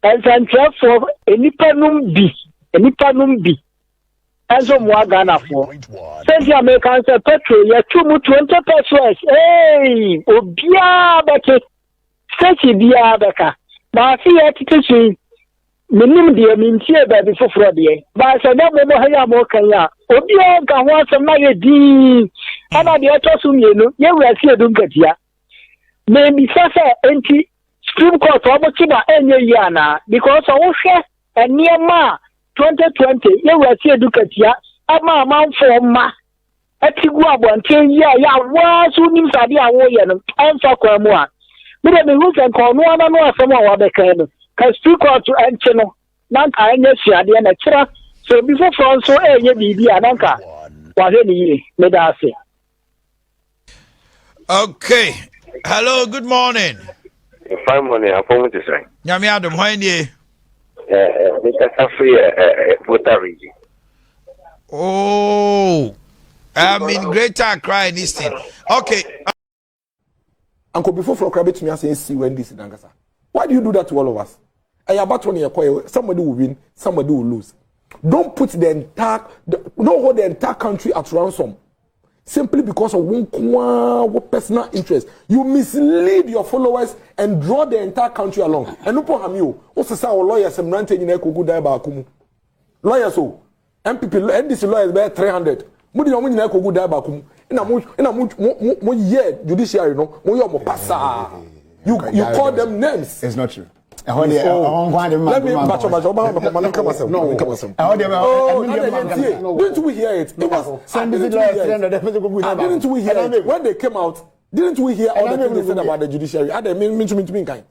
ensantrafo enipanum bi enso mo Ghana for since American say petrol ya 20 pesos obia beke state bia beka na fi ya titichi minim de mintie ba bi foforo de ba se na mo ha ya mo kan ya obia ga ho asem na ye di ana de to so mienu ye wu Asiedu Nketia maybe sasa enti Supreme Court omochiba enye yana because wo hwe eniema 2020 ye wu Asiedu Nketia ama manfo ma atigu abonten ya wa so nim sade awo ye no enfa kwa mu a me de hu se ko no ana no asem a wa beka no ka Supreme Court enche no nanka enye siade na kira so before from so enye bibi ananka wa he ni yire me da ase. Okay, hello, good morning. Fine morning, I'm going to say. Nyame adom hwan nie? Mr. Free Water Region. Oh, I'm in Greater Accra in Eastern. Okay. Uncle, before for Crabbe to me, I say, see when this is Dangasa. Why do you do that to all of us? I about one year, somebody will win, somebody will lose. Don't put don't hold the entire country at ransom. Simply because of one personal interest. You mislead your followers and draw the entire country along. And no problem you. Also say our lawyers and ranting in Eko die by Akumu. Lawyers so MPP NDC lawyers by 300. Mudi no mun Eko die by Akumu. Ina year judiciary no. Mo passa. You call them names. It's not true. Let me batch up didn't we hear it? Didn't we hear it? When they came out, didn't we hear all the things they said about the judiciary? I don't mean kind.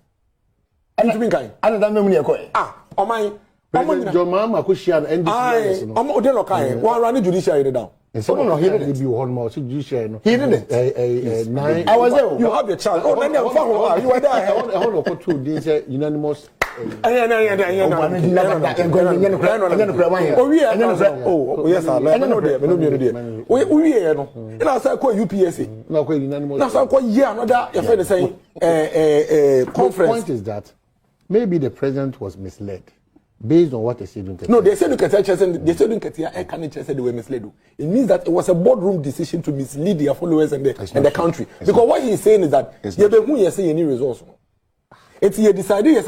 Oh my. Your mama Kushian and this. One running judiciary down. Someone not here to be one more judiciary. He didn't. I was there. You have your chance. Oh, then you were there. I want to put this unanimous. Oh yes, I know there. We and I say call UPSA. No, unanimous. Now I call another. Your friend is saying conference. The point is that maybe the president was misled. Based on what they said, no, they said Nketia said they were misled. It means that it was a boardroom decision to mislead their followers and the country. Because what he's saying is that you say any results. It's he decided yes,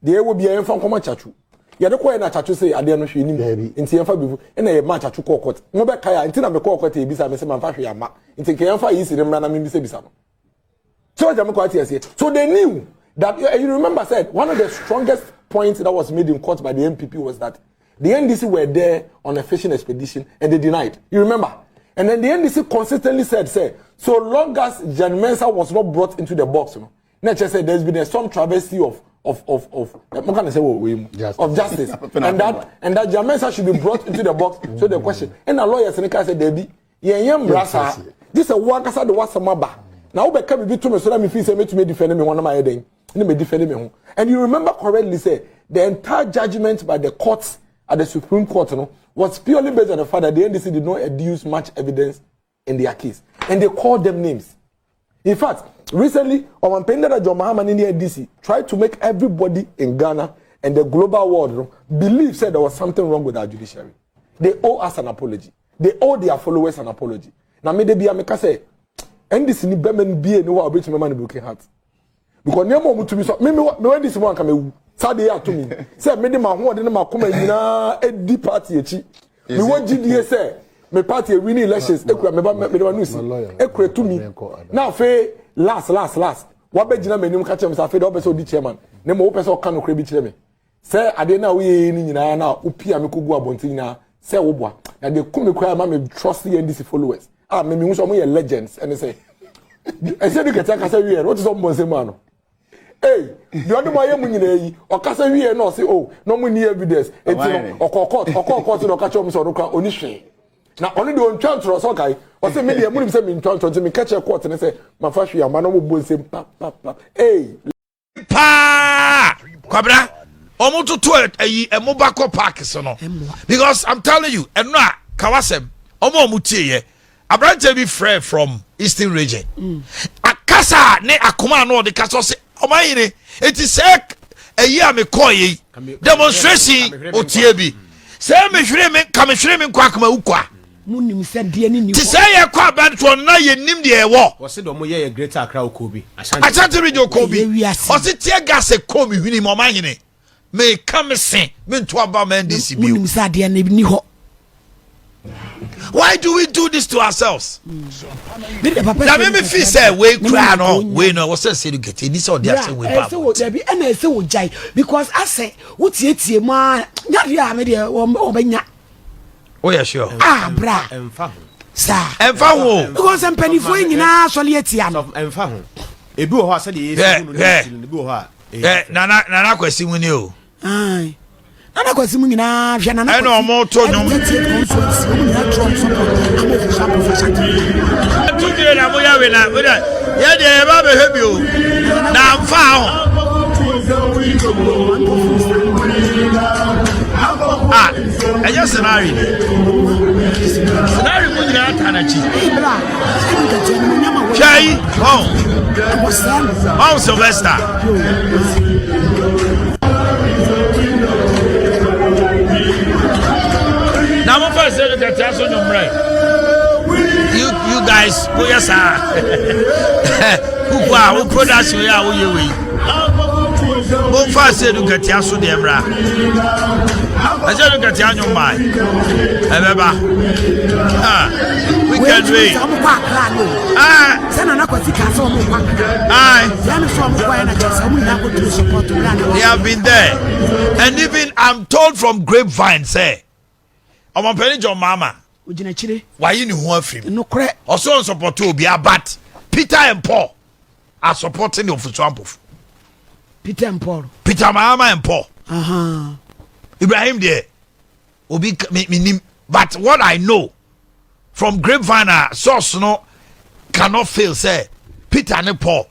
there will be a from common chachu. You don't quite chachu say I don't know in Tiafa before and a match at court. No back kaya until I'm a court bisa me say man fashion yama. In Tiafa is in the man I mean bisa. So they knew that you remember said one of the strongest point that was made in court by the MPP was that the NDC were there on a fishing expedition and they denied. You remember? And then the NDC consistently said, so long as Jan Mensa was not brought into the box, Nature said there's been some travesty of justice. and that Jan Mensa should be brought into the box. So the question, and the lawyer Seneca said, Debbie, this is a work as I do what's a maba. Now we can be to me so that me feel say me to me defend me one of my heading. And you remember correctly, say the entire judgment by the courts at the Supreme Court was purely based on the fact that the NDC did not adduce much evidence in their case. And they called them names. In fact, recently, John Mahama in the NDC tried to make everybody in Ghana and the global world believe said there was something wrong with our judiciary. They owe us an apology. They owe their followers an apology. Now, maybe I say, NDC ni bemen be no wa obet me man broken heart. Because nemo mu to be so me when this one come ewu sade ya to me say me de ma ho de na makoma nyina edi party echi me want GDA say me party win elections ekura me ba me de no si ekura to me now fe last wa be gina manim ka chem say fe de obeso di chairman na mo opeso ka no kra bi kire me say ade na we ni nyina na opia me kogu abonti nyina say wo boa na de kumi kwa ma me trust the NDC followers me hu so mo ye legends and say Asiedu Nketia say we what is on bonse man. Hey, the other boy mu nyina yi o kasa wie no say oh no mo ni evidence etino okokot no ka cho mo so no ka oni hwe na oni de on twantro so kai o say me de mu say me twantro me ka che court ne say ma fa hwe ama no mo bonse pa hey pa kwabra omo to ayi emobako park so no because I'm telling you eno a kawasem omo tie ye abrante be friend from Eastern region akasa ne akoma no de kaso se omayire it is a year me koyi demonstration otiebi say me hwere me ka me hwere me kwa kama ukwa munim se de ni ni ti say ye kwa bantro na ye nim de e wo wo se do mo ye greater Accra Okobi Ashanti region Okobi o se tie gas e komi hwini mo mahene me come sen me nto aba man DCB munim se de ni ho. Why do we do this to ourselves? That made me feel say we cry no we no what's say get this or that say we bad. And say we jai because I say what tie ma nya dia me dia obenya. Oh yeah sure. Bra. Emfa ho. Sa. Emfa ho. Because empanifo nyina sole atia no. Emfa ho. Ebi wo ho ase de yesu no ebi wo ho a. Nana kwasi mu ni o. Ai. Nana kwasi mu nyina hwe nana. No mo to nyom. Tudie na mo ya we na ya de ba be hebi o. Na mfa ho. Eje scenario. Scenario mo nyina atanachi. Chai, oh Sylvester. Now I'm first saying that that's on your right. You guys, oh yes sir. Who production ya wo ye we. Mo first say do get yaso de emra. I say do get yanyo mai. Ebeba. We can wait. They have been there. And even I'm told from grapevine say I'm a penny John Mama. Why you know one film? No correct. Also on support to be a but Peter and Paul are supporting the official. Peter and Paul. Peter Mama and Paul. Ibrahim there. Obi me but what I know from grapevine source no cannot fail say Peter and Paul.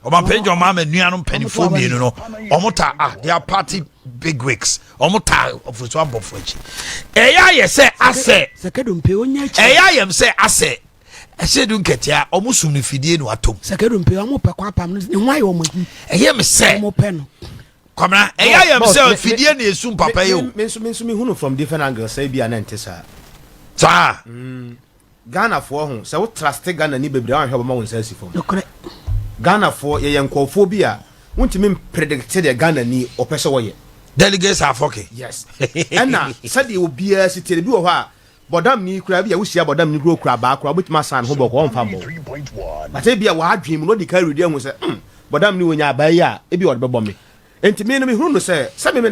Oma penny John Mama nuanom penifo mi no. Omota they are party big wigs. Omota official bofrechi. Eya ye say ase. Sekedumpe onya chi. Eya yem say ase. Asiedu Nketia omusum ni fidie no atom. Sekedumpe omo pe kwa pam ni hwan ye omo. Eya me say. Omo pe no. Kwamna eya yem say fidie na esum papa yo. Me nso me hunu from different angles say bia na ntesa. Sa. Ghana for ho say wo trust Ghana ni bebre an hwe ma won say sifo. No correct. Ghana for ye yankofo bia wontimi predict the Ghana ni opese wo ye. Delegates are fucking. Yes. And na said you be a city bi wo ha bodam ni kura bia wo sia bodam ni kura ba kura obitima san ho boko on fambo. But e bia wa adwem no de carry dey hu say bodam ni wonya ba yi a e bi wo de bebo me. Enti me no me hunu no say me